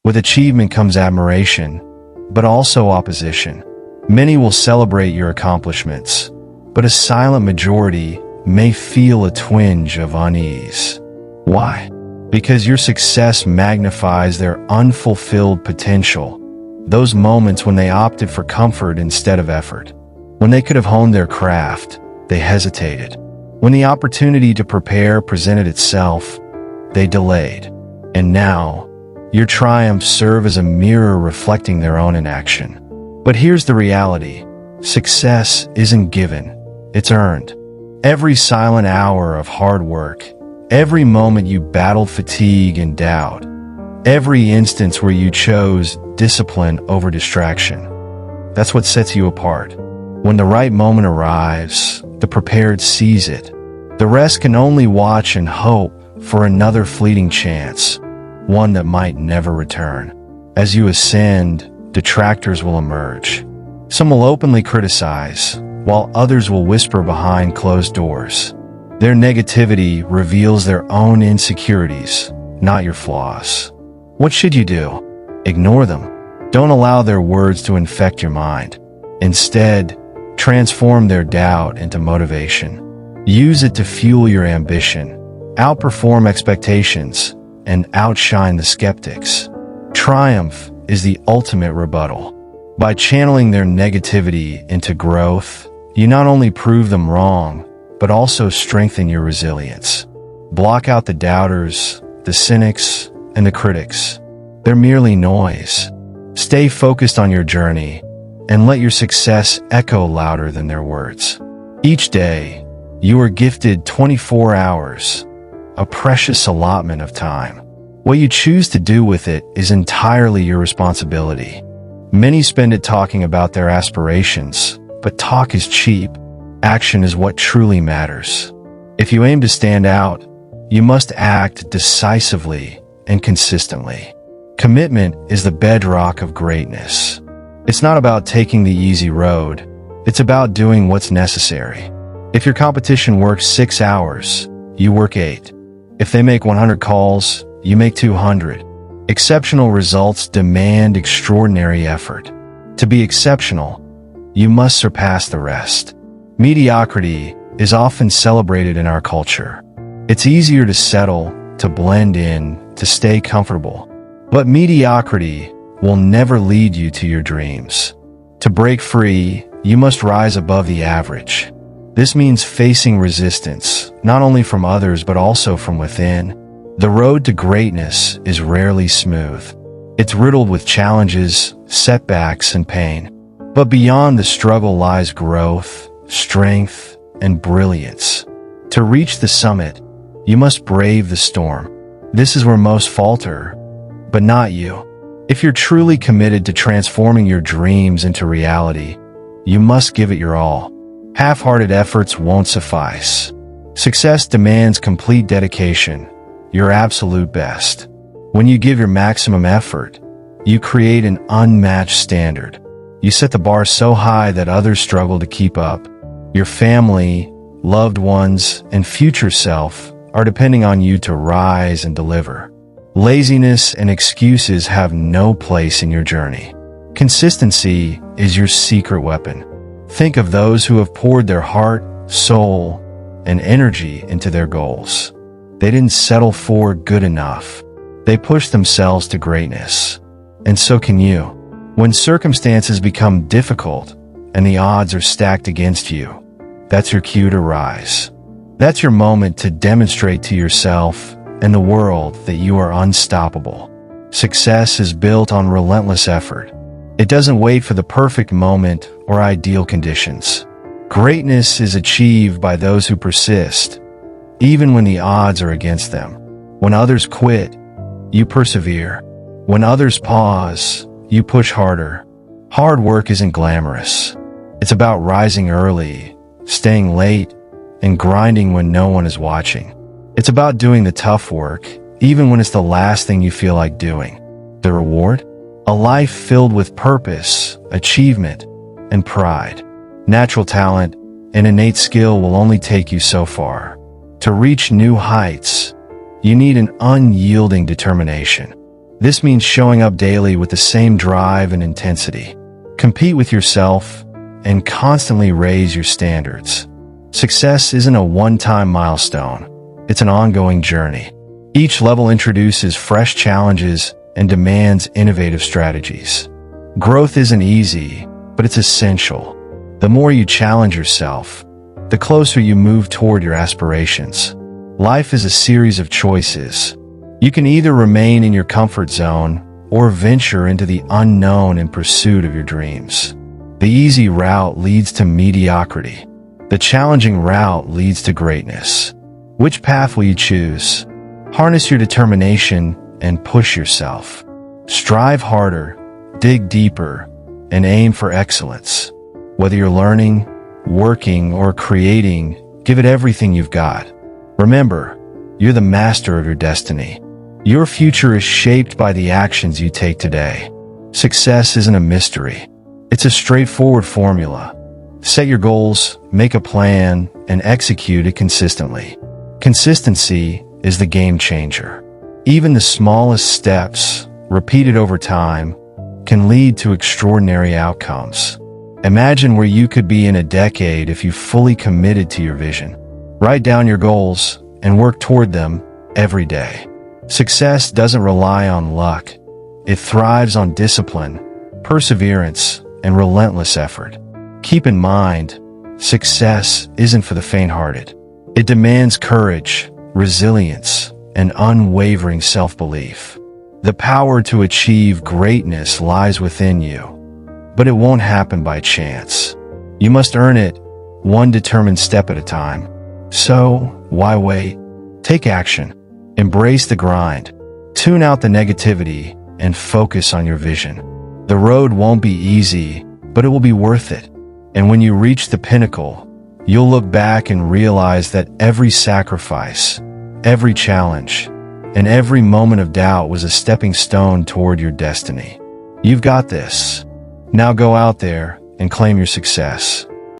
With achievement comes admiration, but also opposition. Many will celebrate your accomplishments, but a silent majority may feel a twinge of unease. Why? Because your success magnifies their unfulfilled potential. Those moments when they opted for comfort instead of effort. When they could have honed their craft, they hesitated. When the opportunity to prepare presented itself, they delayed. And now, your triumphs serve as a mirror reflecting their own inaction. But here's the reality. Success isn't given, it's earned. Every silent hour of hard work, every moment you battled fatigue and doubt, every instance where you chose discipline over distraction, that's what sets you apart. When the right moment arrives, the prepared seize it. The rest can only watch and hope for another fleeting chance, one that might never return. As you ascend, detractors will emerge. Some will openly criticize, while others will whisper behind closed doors. Their negativity reveals their own insecurities, not your flaws. What should you do? Ignore them. Don't allow their words to infect your mind. Instead, transform their doubt into motivation. Use it to fuel your ambition, outperform expectations, and outshine the skeptics. Triumph is the ultimate rebuttal. By channeling their negativity into growth, you not only prove them wrong, but also strengthen your resilience. Block out the doubters, the cynics, and the critics. They're merely noise. Stay focused on your journey, and let your success echo louder than their words. Each day, you are gifted 24 hours, a precious allotment of time. What you choose to do with it is entirely your responsibility. Many spend it talking about their aspirations, but talk is cheap. Action is what truly matters. If you aim to stand out, you must act decisively and consistently. Commitment is the bedrock of greatness. It's not about taking the easy road. It's about doing what's necessary. If your competition works 6 hours, you work 8. If they make 100 calls, you make 200. Exceptional results demand extraordinary effort. To be exceptional, you must surpass the rest. Mediocrity is often celebrated in our culture. It's easier to settle, to blend in, to stay comfortable. But mediocrity will never lead you to your dreams. To break free, you must rise above the average. This means facing resistance, not only from others but also from within. The road to greatness is rarely smooth. It's riddled with challenges, setbacks, and pain. But beyond the struggle lies growth, strength, and brilliance. To reach the summit, you must brave the storm. This is where most falter, but not you. If you're truly committed to transforming your dreams into reality, you must give it your all. Half-hearted efforts won't suffice. Success demands complete dedication, your absolute best. When you give your maximum effort, you create an unmatched standard. You set the bar so high that others struggle to keep up. Your family, loved ones, and future self are depending on you to rise and deliver. Laziness and excuses have no place in your journey. Consistency is your secret weapon. Think of those who have poured their heart, soul, and energy into their goals. They didn't settle for good enough. They pushed themselves to greatness. And so can you. When circumstances become difficult and the odds are stacked against you, that's your cue to rise. That's your moment to demonstrate to yourself and the world that you are unstoppable. Success is built on relentless effort. It doesn't wait for the perfect moment or ideal conditions. Greatness is achieved by those who persist, even when the odds are against them. When others quit, you persevere. When others pause, you push harder. Hard work isn't glamorous. It's about rising early, staying late, and grinding when no one is watching. It's about doing the tough work, even when it's the last thing you feel like doing. The reward? A life filled with purpose, achievement, and pride. Natural talent and innate skill will only take you so far. To reach new heights, you need an unyielding determination. This means showing up daily with the same drive and intensity. Compete with yourself and constantly raise your standards. Success isn't a one-time milestone. It's an ongoing journey. Each level introduces fresh challenges and demands innovative strategies. Growth isn't easy, but it's essential. The more you challenge yourself, the closer you move toward your aspirations. Life is a series of choices. You can either remain in your comfort zone or venture into the unknown in pursuit of your dreams. The easy route leads to mediocrity. The challenging route leads to greatness. Which path will you choose? Harness your determination and push yourself. Strive harder, dig deeper, and aim for excellence. Whether you're learning, working, or creating, give it everything you've got. Remember, you're the master of your destiny. Your future is shaped by the actions you take today. Success isn't a mystery. It's a straightforward formula. Set your goals, make a plan, and execute it consistently. Consistency is the game changer. Even the smallest steps, repeated over time, can lead to extraordinary outcomes. Imagine where you could be in a decade if you fully committed to your vision. Write down your goals and work toward them every day. Success doesn't rely on luck. It thrives on discipline, perseverance, and relentless effort. Keep in mind, success isn't for the faint-hearted. It demands courage, resilience, and unwavering self-belief. The power to achieve greatness lies within you, but it won't happen by chance. You must earn it, one determined step at a time. So, why wait? Take action. Embrace the grind. Tune out the negativity and focus on your vision. The road won't be easy, but it will be worth it. And when you reach the pinnacle, you'll look back and realize that every sacrifice, every challenge, and every moment of doubt was a stepping stone toward your destiny. You've got this. Now go out there and claim your success.